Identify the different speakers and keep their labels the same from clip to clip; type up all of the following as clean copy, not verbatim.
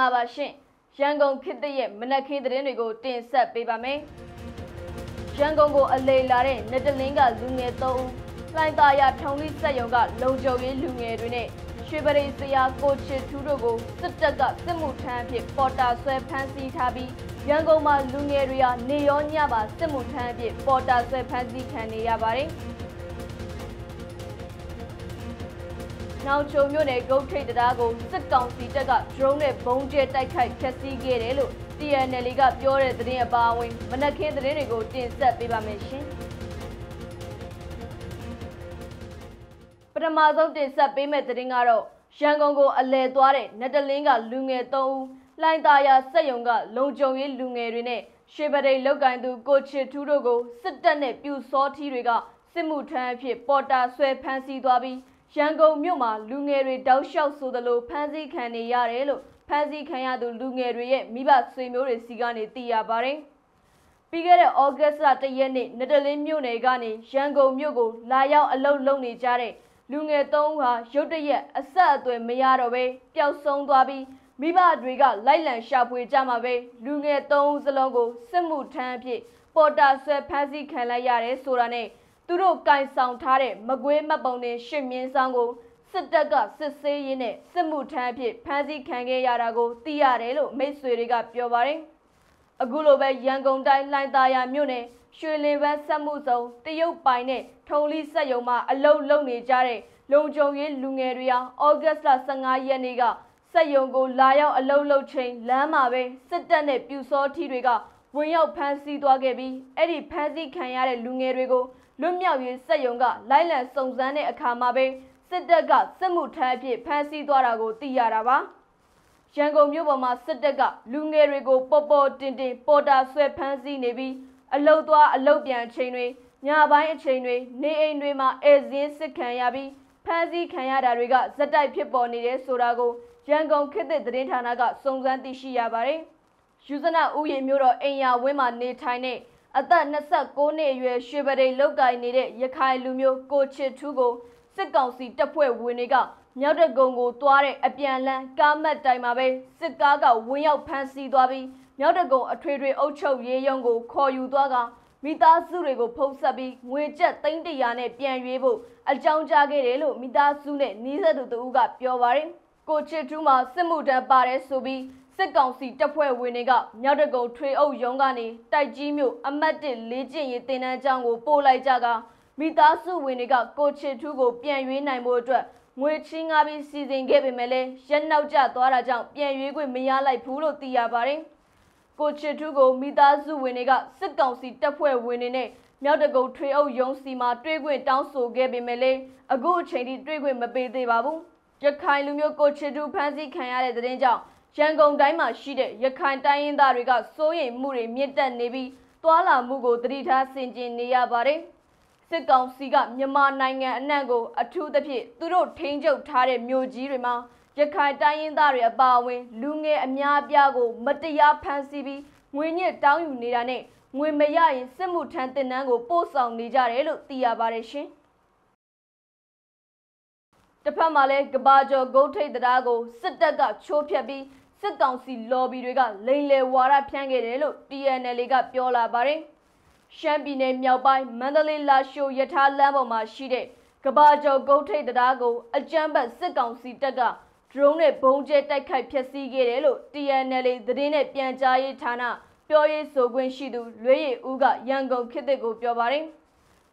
Speaker 1: င်္ဂလာပါရှင်ရန်ကုန်ခေတ်သစ်ရဲ့မနက်ခင်းသတင်းတွေကိုတင်ဆက်ပေးပါမယ်ရန်ကုန်ကိုအလေလာတဲ့နတလင်းကလူငယ်3ဦးလှိုင်သာယာထုံလီစက်ရုံကလုံခြုံရေးလူငယ်တွေနဲ့ရွှေပရိဆရာကိုချစ်ထူးတို့ကိုစစ်တပ်ကစစ်မှုထမ်းအဖြစ်ပေါ်တာဆွဲဖမ်းဆီးထားပြီးရန်ကုန်မှာလူငယ်တွေဟာနေရောညပါစစ်မှုထမ်းအဖြစ်ပေါ်တာဆွဲဖမ်းဆီးခံနေရပါတယ်နောက်ချုံမြို့နယ်ဂုတ်ထိပ်တရားကိုစစ်ကောင်စီတပ်က drone နဲ့ဘုံကျဲတိုက်ခိုက်ဖျက်ဆီးခဲ့တယ်လို့ TNL ကပြောတဲ့သတင်းအပါအဝင်မနက်ခင်းသတင်းတွေကိုတင်ဆက်ပေးပါမယ်ရှင်ပထမဆုံးတင်ဆက်ပေးမယ့်သတင်းကတော့ရန်ကုန်ကိုအလဲသွားတဲ့နတလင်းကလူငယ်3ဦးလှိုင်သာယာစက်ရုံကလုံခြုံရေးလူငယ်တွေနဲ့ရွှေပရိလောက်ကိုင်သူကိုချစ်ထူးတို့ကိုစစ်တပ်နဲ့ပြူစောထီတွေကစစ်မှုထမ်းအဖြစ်ပေါ်တာဆွဲဖမ်းဆီးသွားပြီးရန်ကုန်မြို့မှာလူငယ်တွေတောက်လျှောက်ဆိုသလိုဖမ်းဆီးခံနေရတယ်လို့ဖမ်းဆီးခံရသူလူငယ်တွေရဲ့မိဘဆွေမျိုးတွေစီကနေသိရပါတယ်။ပြီးခဲ့တဲ့ဩဂတ်စ်လ1ရက်နေ့နတလင်းမြို့နယ်ကနေရန်ကုန်မြို့ကိုလာရောက်အလုပ်လုပ်နေကြတဲ့လူငယ်3ဦးဟာရုတ်တရက်အဆက်အသွယ်မရတော့ပဲပျောက်ဆုံးသွားပြီးမိဘတွေကလိုက်လံရှာဖွေကြမှာပဲလူငယ်3ဦးစလုံးကိုစစ်မှုထမ်းအဖြစ်ပေါ်တာဆွဲဖမ်းဆီးခံလိုက်ရတယ်ဆိုတာနဲ့သူတို့ကင်ဆောင်ထားတဲ့မကွေးမပုံနဲ့ရှစ်မြင်းဆောင်ကိုစစ်တပ်ကစစ်ဆေးရင်းနဲ့စစ်မှုထမ်းအဖြစ်ဖမ်းဆီးခံခဲ့ရတာကိုသိရတယ်လို့မိတ်ဆွေတွေကပြောပါတယ်။အခုလိုပဲရန်ကုန်တိုင်းလှိုင်သာယာမြို့နယ်ရွှေလင်ပန်းစက်မှုစုံတရုတ်ပိုင်နဲ့ထုံလီစက်ရုံမှာအလုပ်လုပ်နေကြတဲ့လုံခြုံရေးလူငယ်တွေဟာဩဂတ်စ်လ15ရက်နေ့ကစက်ရုံကိုလာရောက်အလုပ်လုပ်ချိန်လမ်းမှာပဲစစ်တပ်နဲ့ပြူစောထီတွေကဝင်ရောက်ဖမ်းဆီးသွားခဲ့ပြီးအဲ့ဒီဖမ်းဆီးခံရတဲ့လူငယ်တွေကိုလွတ်မြောက်ရေးစက်ရုံကလိုက်လံစုံစမ်းတဲ့အခါမှာပဲစစ်တပ်ကစစ်မှုထမ်းအဖြစ်ဖမ်းဆီးသွားတာကိုသိရတာပါရန်ကုန်မြို့ပေါ်မှာစစ်တပ်ကလူငယ်တွေကိုပေါ်ပေါ်တင်တင်ပေါ်တာဆွဲဖမ်းဆီးနေပြီးအလုတ်သွားအလုတ်ပြန်အချိန်တွေညပိုင်းအချိန်တွေနေအိမ်တွေမှာဧည့်စင်းစစ်ခံရပြီးဖမ်းဆီးခံရတာတွေကဇက်တိုက်ဖြစ်ပေါ်နေတယ်ဆိုတာကိုရန်ကုန်ခေတ်သစ်သတင်းဌာနကစုံစမ်းသိရှိရပါတယ်ယူဇနာဦးရေမျိုးတော်အိမ်ယာဝင်းမှာနေထိုင်တဲ့အသက်29နှစ်အရွယ်ရွှေပရိလောက်ကိုင်နေတဲ့ရခိုင်လူမျိုးကိုချစ်ထူးကိုစစ်ကောင်စီတပ်ဖွဲ့ဝင်တွေကမြောက်တကုံကိုတွားတဲ့အပြန်လန်းကားမတ်တိုင်မှာပဲစစ်ကားကဝင်ရောက်ဖမ်းဆီးသွားပြီးမြောက်တကုံအထွေထွေအုပ်ချုပ်ရေးရုံးကိုခေါ်ယူသွားကမိသားစုတွေကိုဖုံးဆက်ပြီးငွေကျပ်300နဲ့ပြန်ရွေးဖို့အကြောင်းကြားခဲ့တယ်လို့မိသားစုနဲ့နှီးစပ်သူတို့ကပြောပါတယ်ကိုချစ်ထူးမှာစစ်မှုထမ်းပါတယ်ဆိုပြီးစစ်ကောင်စီတပ်ဖွဲ့ဝင်တွေကမြောက်တကုံထွေအုပ်ရုံးကနေတိုက်ကြီးမြို့အမှတ်1လေးကျင့်ရေးတင်နန်းကျောင်းကိုပို့လိုက်ကြကမိသားစုဝင်တွေကကိုချစ်ထူးကိုပြန်ရွေးနိုင်ဖို့အတွက်ငွေချင်းငါပြီးစီစဉ်ခဲ့ပေမဲ့လည်းရက်နောက်ကျသွားတာကြောင့်ပြန်ရွေးခွင့်မရလိုက်ဘူးလို့သိရပါတယ်ကိုချစ်ထူးကိုမိသားစုဝင်တွေကစစ်ကောင်စီတပ်ဖွဲ့ဝင်တွေနဲ့မြောက်တကုံထွေအုပ်ရုံးစီမှာတွေ့ခွင့်တောင်းဆိုခဲ့ပေမဲ့လည်းအခုအချိန်ထိတွေ့ခွင့်မပေးသေးပါဘူးရခိုင်လူမျိုးကိုချစ်ထူးဖမ်းဆီးခံရတဲ့တဲ့တင်ကြောင့်ရန်ကုန်တိုင်းမှာရှိတဲ့ရခိုင်တိုင်းရင်းသားတွေကစိုးရိမ်မှုတွေမြင့်တက်နေပြီးသွာလာမှုကိုသတိထားဆင်ခြင်နေရပါတယ်စစ်ကောင်စီကမြန်မာနိုင်ငံအနှံ့ကိုအထူးသဖြင့်သူတို့ထိန်းချုပ်ထားတဲ့မြို့ကြီးတွေမှာရခိုင်တိုင်းရင်းသားတွေအပါအဝင်လူငယ်အများအပြားကိုမတရားဖမ်းဆီးပြီးငွေညစ်တောင်းယူနေတာနဲ့ငွေမရရင်စစ်မှုထမ်းတင်နန်းကိုပို့ဆောင်နေကြတယ်လို့သိရပါတယ်ရှင်တစ်ဖက်မှာလည်းကဘာကျော်ဂုတ်ထိပ်တရားကိုစစ်တပ်ကချိုးဖျက်ပြီးစစ်ကောင်စီလော်ဘီတွေကလိန်လယ်ဝါဒဖြန့်ခဲ့တယ်လို့ TNL ကပြောလာပါတယ်ရှမ်းပြည်နယ်မြောက်ပိုင်းမန္တလေးလာရှိုးရထားလမ်းပေါ်မှာရှိတဲ့ကဘာကျော်ဂုတ်ထိပ်တရားကိုအကြမ်းဖက်စစ်ကောင်စီတပ်က drone နဲ့ဘုံကျဲတိုက်ခိုက်ဖျက်ဆီးခဲ့တယ်လို့ TNL သတင်းနဲ့ပြန်ကြားရေးဌာနပြောရေးဆိုခွင့်ရှိသူလွေးရည်ဦးကရန်ကုန်ခေတ်သစ်ကိုပြောပါတယ်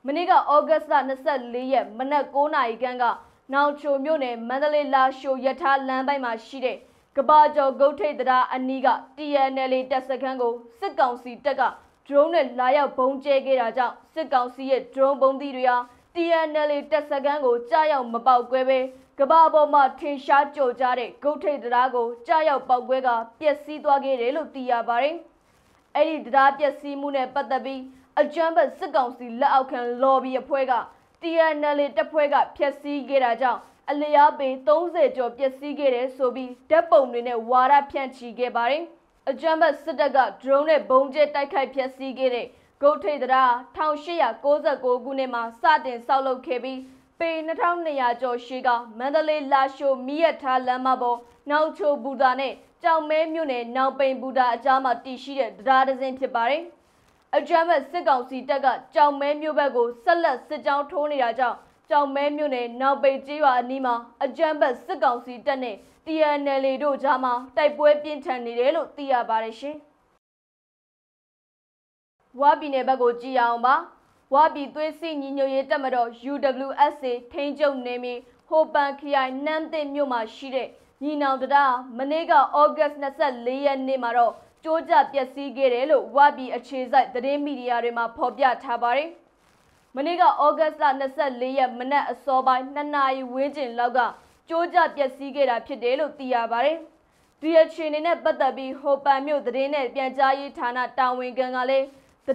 Speaker 1: မနေ့ကဩဂတ်စ်လ24ရက်မနက်9:00နာရီခန့်ကနောင်ချိုမြို့နယ်မန္တလေးလာရှိုးရထားလမ်းပိုင်းမှာရှိတဲ့ကဘာကျော်ဂုတ်ထိပ်တရားအနီးက TNL တပ်စခန်းကိုစစ်ကောင်စီတပ်က drone နဲ့လာရောက်ဘုံကျဲခဲ့တာကြောင့်စစ်ကောင်စီရဲ့ drone ဘုံသီးတွေဟာ TNL တပ်စခန်းကိုကြားရောက်မပေါက်ကွဲပဲကဘာပေါ်မှာထင်ရှားကြော်ကြားတဲ့ဂုတ်ထိပ်တရားကိုကြားရောက်ပေါက်ကွဲကပျက်စီးသွားခဲ့တယ်လို့သိရပါတယ်။အဲ့ဒီတရားပျက်စီးမှုနဲ့ပတ်သက်ပြီးအကြမ်းဖက်စစ်ကောင်စီလက်အောက်ခံလော်ဘီအဖွဲ့က TNL တပ်ဖွဲ့ကဖျက်ဆီးခဲ့တာကြောင့်အလျားပေ30ကျော်ပျက်စီးခဲ့တယ်ဆိုပြီးဓာတ်ပုံတွေနဲ့ဝါဒဖြန့်ချီခဲ့ပါတယ်။အကြမ်းဖက်စစ်တပ်က drone နဲ့ဘုံကျဲတိုက်ခိုက်ဖျက်ဆီးခဲ့တဲ့ဂုတ်ထိပ်တရား1896ခုနှစ်မှာစတင်ဆောက်လုပ်ခဲ့ပြီး ပေ2200ကျော်ရှိကမန္တလေးလာရှိုမိရထားလမ်းမပေါ်နောက်ချိုဘူတာနဲ့ကြောင်မဲမြို့နယ်နောင်ပိန်ဘူတာအကြားမှာတည်ရှိတဲ့တရားဒဇင်ဖြစ်ပါတယ်။အကြမ်းဖက်စစ်ကောင်စီတပ်ကကြောင်မဲမြို့ဘက်ကိုဆက်လက်စစ်ကြောင်းထိုးနေတာကြောင့်ကြောင်မဲမြို့နယ်နောင်ပိန်ကျေးရွာအနီးမှာအကြမ်းဖက်စစ်ကောင်စီတပ်နဲ့ TNL တို့ကြားမှာတိုက်ပွဲပြင်းထန်နေတယ်လို့သိရပါတယ်ရှင်။ဝါပြည်နယ်ဘက်ကိုကြည့်ရအောင်ပါ။ဝါပြည်သွေးစည်းညီညွတ်ရေးတပ်မတော် UWSA ထိန်းချုပ်နေပြီးဟိုပန်ခရိုင်နမ်းသစ်မြို့မှာရှိတဲ့ညီနောင်တရားမနေ့ကဩဂတ်24ရက်နေ့မှာတော့ကြိုးကြပျက်စီးခဲ့တယ်လို့ဝါပြည်အခြေစိုက်သတင်းမီဒီယာတွေမှာဖော်ပြထားပါတယ်။မနေ့ကဩဂတ်24ရက်မနက်အစောပိုင်း2နာရီဝန်းကျင်လောက်ကကြိုးကြပျက်စီးခဲ့တာဖြစ်တယ်လို့သိရပါတယ်။ဒီအခြေအနေနဲ့ပတ်သက်ပြီးဟိုပန်မြို့သတင်းနဲ့ပြန်ကြားရေးဌာနတာဝန်ခံကလည်း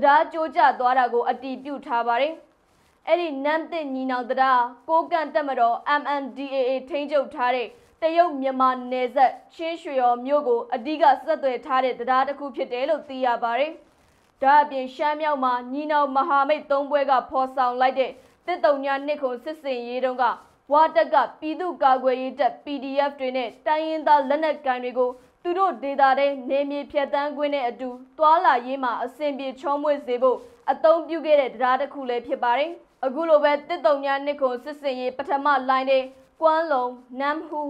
Speaker 1: တရားကြိုးကြသွားတာကိုအတည်ပြုထားပါတယ်။အဲ့ဒီနမ်းသစ်ညီနောင်တရားကိုကန့်တက်မတော် MNDAA ထိန်းချုပ်ထားတဲ့တရုတ်မြန်မာနယ်စပ်ချင်းရွှေရော်မြို့ကိုအဓိကဆက်သွယ်ထားတဲ့တရားတစ်ခုဖြစ်တယ်လို့သိရပါတယ်။ဒါအပြင်ရှမ်းမြောက်မှာညီနောင်မဟာမိတ်၃ဘွဲကဖော်ဆောင်လိုက်တဲ့တစ်တုံညာနှစ်ခုစစ်စင်ရေးတုန်းကဝါတက်ကပြည်သူ့ကာကွယ်ရေးတပ် PDF တွေနဲ့တိုင်းရင်းသားလက်နက်ကိုင်တွေကိုသူတို့ဒေသထဲနေမြေဖြတ်တန်းခွင့်နဲ့အတူသွာလာရေးမှာအဆင်ပြေချောမွေ့စေဖို့အသုံးပြုခဲ့တဲ့တရားတစ်ခုလည်းဖြစ်ပါတယ်။အခုလိုပဲတစ်တုံညာနှစ်ခုစစ်စင်ရေးပထမလိုင်းတဲ့ကွမ်းလုံနမ်ဟူ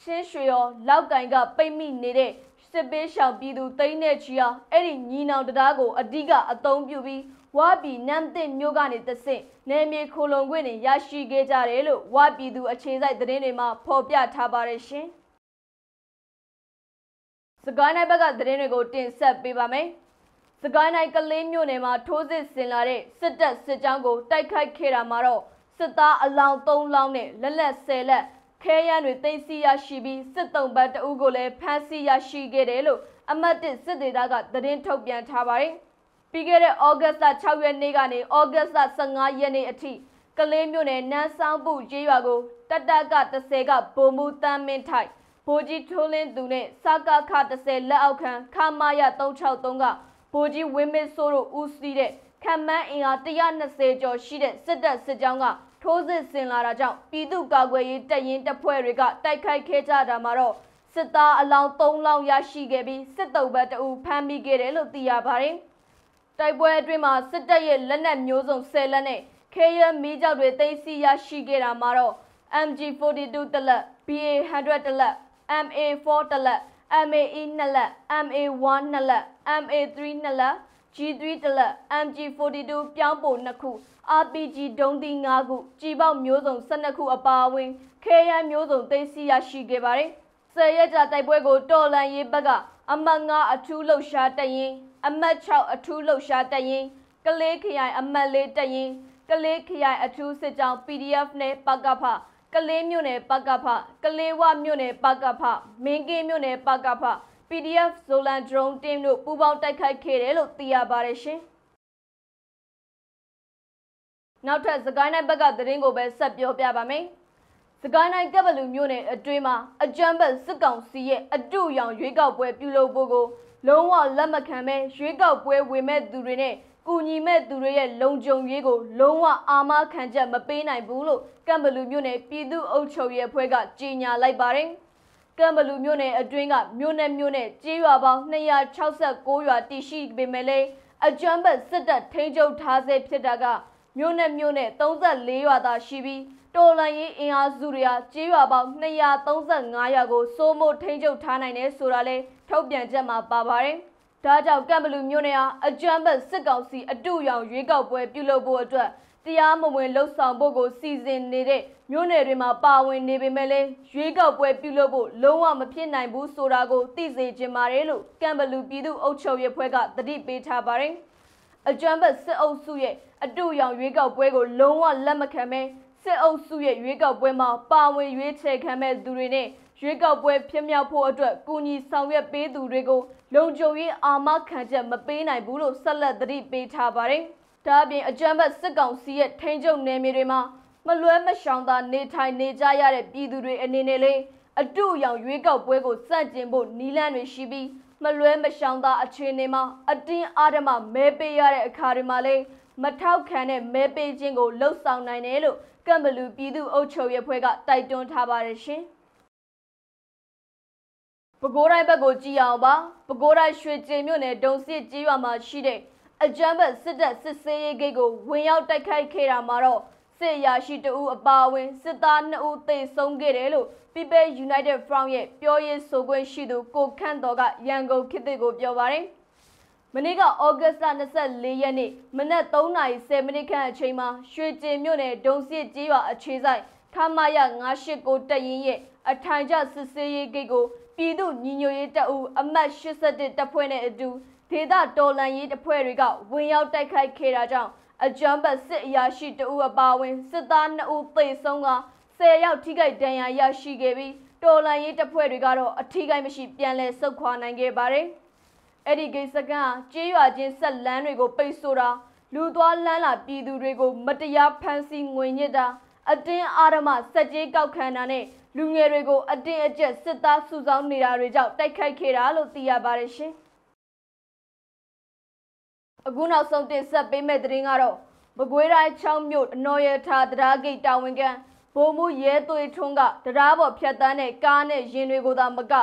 Speaker 1: ချင်းရွှေရောလောက်ကင်ကပိတ်မိနေတဲ့စစ်ပေးရှောင်ပြည်သူသိန်းနဲ့ချီအောင်အဲ့ဒီညီနောင်တရားကိုအဓိကအသုံးပြုပြီးဝါပြည်နမ်းသစ်မြို့ကနေတဆင့်နေမြေခိုလုံခွင့်တွေရရှိခဲ့ကြတယ်လို့ဝါပြည်သူအခြေစိုက်သတင်းတွေမှာဖော်ပြထားပါတယ်ရှင်။စကိုင်းတိုင်းဘက်ကသတင်းတွေကိုတင်ဆက်ပေးပါမယ်။စကိုင်းတိုင်းကလေးမြို့နယ်မှာထိုးစစ်ဆင်လာတဲ့စစ်တပ်စစ်ကြောင်းကိုတိုက်ခိုက်ခဲ့တာမှာတော့စစ်သားအလောင်း3လောင်းနဲ့လက်လက်10လက်ခဲယမ်းတွေသိမ်းဆည်းရရှိပြီးစစ်တုံးဘတ်တအုပ်ကိုလည်းဖမ်းဆီးရရှိခဲ့တယ်လို့အမတ်1စစ်ဒေသကသတင်းထုတ်ပြန်ထားပါတယ်။ပြီးခဲ့တဲ့ဩဂတ်လ6ရက်နေ့ကနေဩဂတ်လ15ရက်နေ့အထိကလေးမြို့နယ်နန်းဆောင်ပုကျေးရွာကိုတပ်က30ကဗိုလ်မှူးတမ်းမင်းထိုက်ဗိုလ်ကြီးထိုးလင်းသူနဲ့စကခ30လက်အောက်ခံခမာရ363ကဗိုလ်ကြီးဝင်းမင်းစိုးတို့ဦးစီးတဲ့ခံမှန်းအင်အား120ကျော်ရှိတဲ့စစ်တပ်စစ်ကြောင်းကထိုးစစ်ဆင်လာတာကြောင့်ပြည်သူ့ကာကွယ်ရေးတပ်ရင်းတပ်ဖွဲ့တွေကတိုက်ခိုက်ခဲ့ကြတာမှာတော့စစ်သားအလောင်း3လောင်းရရှိခဲ့ပြီးစစ်တုံးဘတ်တအုပ်ဖမ်းမိခဲ့တယ်လို့သိရပါတယ်။တိုက်ပွဲအတွင်းမှာစစ်တပ်ရဲ့လက်နက်မျိုးစုံ10လက်နဲ့ခဲယမ်းမီးကျောက်တွေသိမ်းဆည်းရရှိခဲ့တာမှာတော့ MG42 တလက် BA100 တလက် MA4 တလက် MAE 2လက် MA1 2လက် MA3 2လက် G3 တလက် MG42 ပြောင်းပို့2ခု RPG ဒုံးသီး5ခုကြီးပေါက်မျိုးစုံ12ခုအပါအဝင်ခဲယမ်းမျိုးစုံသိမ်းဆည်းရရှိခဲ့ပါတယ်။10ရက်ကြာတိုက်ပွဲကိုတော်လန်ရေးဘက်ကအမှတ်9အထူးလှုပ်ရှားတပ်ရင်းအမှတ်6အထူးလှုပ်ရှားတပ်ရင်းကလေးခရိုင်အမှတ်4တပ်ရင်းကလေးခရိုင်အထူးစစ်ကြောင်း PDF နဲ့ပကဖကလေးမြို့နယ်ပကဖကလေးဝမြို့နယ်ပကဖမင်းကင်းမြို့နယ်ပကဖ PDF ဇိုလန်ဒရုန်းတင်းတို့ပူးပေါင်းတိုက်ခိုက်ခဲ့တယ်လို့သိရပါတယ်ရှင်။နောက်ထပ်စကိုင်းတိုင်းဘက်ကသတင်းကိုပဲဆက်ပြောပြပါမယ်။စကိုင်းတိုင်းကပ်ဘလူမြို့နယ်အတွင်းမှာအကြမ်းဖက်စစ်ကောင်စီရဲ့အတူရောင်ရွေးကောက်ပွဲပြုလုပ်ဖို့ကိုလုံးဝလက်မခံပဲရွေးကောက်ပွဲဝင်မဲ့သူတွေနဲ့ကူညီမဲ့သူတွေရဲ့လုံခြုံရေးကိုလုံးဝအာမခံချက်မပေးနိုင်ဘူးလို့ကပ်ဘလူမြို့နယ်ပြည်သူ့အုပ်ချုပ်ရေးအဖွဲ့ကကြေညာလိုက်ပါတယ်။ကပ်ဘလူမြို့နယ်အတွင်းကမြို့နယ်ကျေးရွာပေါင်း269ရွာတည်ရှိပေမဲ့လည်းအကြမ်းဖက်စစ်တပ်ထိန်းချုပ်ထားဆဲဖြစ်တာကမြို့နယ်34ရွာသာရှိပြီးတော်လန်ရေးအင်အားစုတွေဟာကျေးရွာပေါင်း235ရွာကိုစိုးမိုးထိန်းချုပ်ထားနိုင်တယ်ဆိုတာလဲထုတ်ပြန်ချက်မှာပါပါတယ်။ဒါကြောင့်ကံဘလူမြို့နယ်ဟာအကြမ်းဖက်စစ်ကောင်စီအတူရောင်ရွေးကောက်ပွဲပြုလုပ်ဖို့အတွက်တရားမဝင်လှုပ်ဆောင်ဖို့ကိုစီစဉ်နေတဲ့မြို့နယ်တွေမှာပါဝင်နေပေမဲ့လည်းရွေးကောက်ပွဲပြုလုပ်ဖို့လုံးဝမဖြစ်နိုင်ဘူးဆိုတာကိုသိစေချင်ပါတယ်လို့ကံဘလူပြည်သူ့အုပ်ချုပ်ရေးအဖွဲ့ကသတိပေးထားပါတယ်။အကြမ်းဖက်စစ်အုပ်စုရဲ့အတူရောင်ရွေးကောက်ပွဲကိုလုံးဝလက်မခံပဲစစ်အုပ်စုရဲ့ရွေးကောက်ပွဲမှာပါဝင်ရွေးချယ်ခံမဲ့သူတွေနဲ့ရွေးကောက်ပွဲဖြစ်မြောက်ဖို့အတွက်ကူညီဆောင်ရွက်ပေးသူတွေကိုလုံခြုံရေးအာမခံချက်မပေးနိုင်ဘူးလို့ဆက်လက်သတိပေးထားပါတယ်။ဒါအပြင်အကြမ်းဖက်စစ်ကောင်စီရဲ့ထိန်းချုပ်နယ်မြေတွေမှာမလွဲမရှောင်သာနေထိုင်နေကြရတဲ့ပြည်သူတွေအနေနဲ့လေအတူရောင်ရွေးကောက်ပွဲကိုစတင်ဖို့နီလန်းတွေရှိပြီးမလွဲမရှောင်သာအခြေအနေမှာအတင်းအားဓမ္မမဲပေးရတဲ့အခါတွေမှာလေ မထောက်ခံတဲ့မဲပေးခြင်းကိုလှုပ်ဆောင်နိုင်တယ်လို့ကမ်ဘလူပြည်သူ့အုပ်ချုပ်ရေးအဖွဲ့ကတိုက်တွန်းထားပါတယ်ရှင်။ပဲခူးတိုင်းဘက်ကိုကြည့်အောင်ပါ။ပဲခူးတိုင်းရွှေကျင်မြို့နယ်ဒုံစစ်ကြီးရွာမှာရှိတဲ့အကြမ်းဖက်စစ်တပ်စစ်ဆေးရေးဂိတ်ကိုဝင်ရောက်တိုက်ခိုက်ခဲ့တာမှာတော့စစ်ရာရှိတဦးအပါအဝင်စစ်သား2ဦးသေဆုံးခဲ့တယ်လို့ People United Front ရဲ့ပြောရေးဆိုခွင့်ရှိသူကိုခန့်တော်ကရန်ကုန်ခေတ်သစ်ကိုပြောပါတယ်။မနေ့ကဩဂတ်စ်လ24ရက်နေ့မနက်3:10မိနစ်ခန့်အချိန်မှာရွှေကျင်မြို့နယ်ဒုံစစ်ကြီးရွာအခြေဆိုင်ခမာရ989တပ်ရင်းရဲ့အထိုင်ကျစစ်ဆေးရေးဂိတ်ကိုပြည်သူ့ညီညွတ်ရေးတပ်ဦးအမှတ်81တပ်ဖွဲ့နဲ့အတူဒေသတော်လှန်ရေးတပ်ဖွဲ့တွေကဝင်ရောက်တိုက်ခိုက်ခဲ့တာကြောင့်အကြမ်းဖက်စစ်အရာရှိတဦးအပါအဝင်စစ်သား2ဦးသေဆုံးက10ယောက်ထိခိုက်ဒဏ်ရာရရှိခဲ့ပြီးတော်လှန်ရေးတပ်ဖွဲ့တွေကတော့အထိခိုက်မရှိပြန်လည်ဆုတ်ခွာနိုင်ခဲ့ပါတယ်။အဲ့ဒီဂိတ်စကန်ကကြေးရွာချင်းဆက်လန်းတွေကိုပိတ်ဆို့တာလူသွားလမ်းလာပြည်သူတွေကိုမတရားဖမ်းဆီးငွေညစ်တာအတင်းအာဓမ္မစက်ကြေးကောက်ခံတာနဲ့လူငယ်တွေကိုအတင်းအကျပ်စစ်သားစုဆောင်းနေတာတွေကြောင့်တိုက်ခိုက်ခဲ့တာလို့သိရပါတယ်ရှင်။အခုနောက်ဆုံးတင်ဆက်ပေးမယ့်သတင်းကတော့မကွေးတိုင်း6မြို့အနော်ရထားတရားဂိတ်တာဝန်ခံဗိုလ်မှူးရဲသွေးထွန်းကတရားပေါ်ဖြတ်တန်းတဲ့ကားနဲ့ရင်တွေကိုသာမက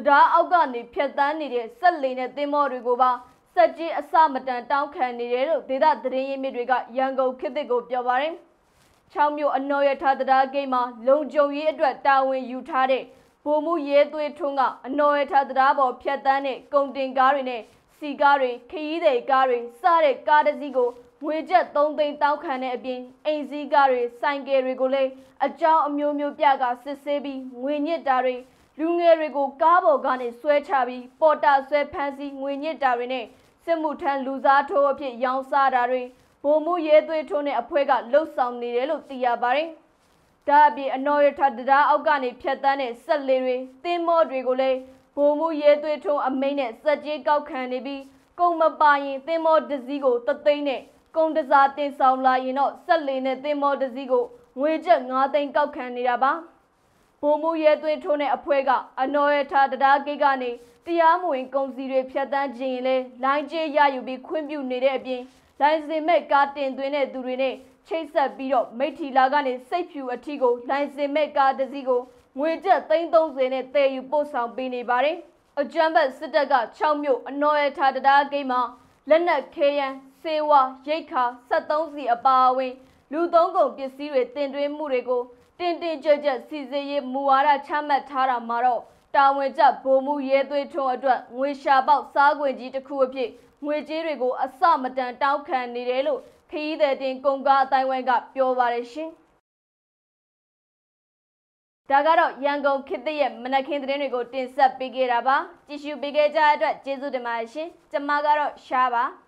Speaker 1: တရားအောက်ကနေဖြတ်တန်းနေတဲ့စက်လေနဲ့သင်္ဘောတွေကိုပါစက်ကြီးအစမတန်တောင်းခံနေတယ်လို့ဒေသသတင်းရင်းမြစ်တွေကရန်ကုန်ခေတ်သစ်ကိုပြောပါတယ်။6မြို့အနော်ရထားတရားဂိတ်မှာလုံခြုံရေးအတွက်တာဝန်ယူထားတဲ့ဗိုလ်မှူးရဲသွေးထွန်းကအနော်ရထားတရားပေါ်ဖြတ်တန်းတဲ့ကုန်တင်ကားတွေနဲ့စီကားတွေခရီးသည်ကားတွေစတဲ့ကားတစ်စီးကိုငွေကျပ်3သိန်းတောင်းခံတဲ့အပြင်အိမ်စီးကားတွေဆိုင်ကယ်တွေကိုလည်းအကြောင်းအမျိုးမျိုးပြကစစ်ဆေးပြီးငွေညစ်တာတွေလူငယ်တွေကိုကားပေါ်ကနေဆွဲချပြီးပေါ်တာဆွဲဖမ်းဆီးငွေညစ်တာတွေနဲ့စစ်မှုထမ်းလူစားထိုးအဖြစ်ရောင်းစားတာတွေဗိုလ်မှူးရဲသွေးထွန်းတဲ့အဖွဲ့ကလှုပ်ဆောင်နေတယ်လို့သိရပါတယ်။ဒါအပြင်အနော်ရထတရားအောက်ကနေဖြတ်တန်းတဲ့စက်လေတွေသင်္ဘောတွေကိုလည်းဗိုလ်မှူးရဲသွေးထွန်းအမိန့်နဲ့စက်ကြီးကောက်ခံနေပြီးကုန်မပါရင်သင်္ဘောတစ်စီးကို3သိန်းနဲ့ကုန်တစားတင်ဆောင်လာရင်တော့စက်လေနဲ့သင်္ဘောတစ်စီးကိုငွေကျပ်5သိန်းကောက်ခံနေတာပါဗိုလ်မှူးရဲသွေးထွန်းတဲ့အဖွဲ့ကအနော်ရထားတရားဂိတ်ကနေတရားမဝင်ကုန်စည်တွေဖြတ်တန်းခြင်းရင်လဲလိုင်းကျေးရယူပြီးခွင့်ပြုနေတဲ့အပြင်လိုင်စင်မဲ့ကားတင်သွင်းတဲ့သူတွေနဲ့ချိတ်ဆက်ပြီးတော့မိထီလာကနေစိတ်ဖြူအထီကိုလိုင်စင်မဲ့ကားတစ်စီးကိုငွေကျပ်330နဲ့တည်ယူပို့ဆောင်ပေးနေပါတယ်အကြမ်းဖက်စစ်တပ်က6မြို့အနော်ရထားတရားဂိတ်မှာလက်နက်ခဲယမ်းစေဝါရိတ်ခါ73စီအပါအဝင်လူသုံးကုန်ပစ္စည်းတွေတင်သွင်းမှုတွေကိုတင်းကြပ်စီစစ်ရေးမူဝါဒချမှတ်ထားတာမှာတော့တာဝန်ကျဗိုလ်မှူးရဲသွေးထွန်းအတွက်ငွေရှာပေါက်စားခွင့်ကြီးတစ်ခုအဖြစ်ငွေကြေးတွေကိုအစမတန်တောင်းခံနေတယ်လို့ခရီးသည်တင်ကုန်ကားအတိုင်းဝိုင်းကပြောပါတယ်ရှင်။ဒါကတော့ရန်ကုန်ခေတ်သစ်ရဲ့မနက်ခင်းသတင်းတွေကိုတင်ဆက်ပေးခဲ့တာပါ။ကြည့်ရှုပေးခဲ့ကြတဲ့အတွက်ကျေးဇူးတင်ပါတယ်ရှင်။ကျွန်မကတော့ရှားပါ။